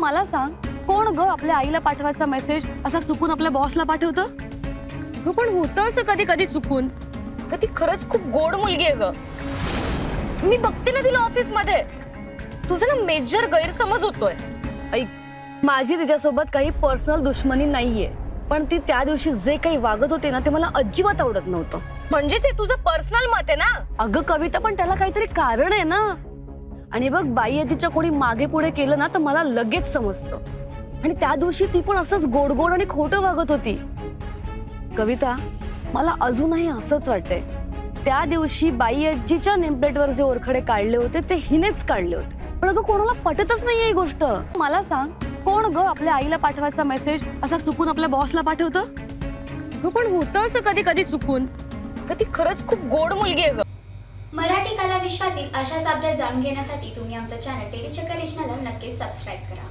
मला सांग, कोण ग आपल्या आईला पाठवायचा मेसेज असा चुकून आपल्या बॉसला पाठवतं? अगं पण होतं असं कधी कधी चुकून. ती खरंच खूप गोड मुलगी आहे ग. मी बघते ना तिला ऑफिस मध्ये. तुझा ना मेजर गैरसमज होतोय. ऐक, माझी तिच्यासोबत काही पर्सनल दुश्मनी नाहीये, पण ती त्या दिवशी जे काही वागत होते ना ते मला अजिबात आवडत नव्हतं. म्हणजेच हे तुझं पर्सनल मत आहे ना? अगं कविता, पण त्याला काहीतरी कारण आहे ना. आणि बघ, बाई आजीच्या कोणी मागे पुढे केलं ना तर मला लगेच समजतं. आणि त्या दिवशी ती पण असंच गोड गोड आणि खोटं वागत होती. कविता, मला अजूनही असंच वाटतंय, त्या दिवशी बाई आजीच्या नेमप्लेटवर जे ओरखडे काढले होते ते हिनेच काढले होते. पण अगं कोणाला पटतच नाहीये ही गोष्ट. मला सांग, कोण ग आपल्या आईला पाठवायचा मेसेज असा चुकून आपल्या बॉसला पाठवतं? अगं पण होतं असं कधी कधी चुकून. ती खरंच खूप गोड मुलगी आहे ग. मराठी कला विश्वातील अशाच अपडेट जाणून घेण्यासाठी तुम्ही आमचं चॅनल टेलीचक्कर रिजनला नक्कीच सबस्क्राईब करा.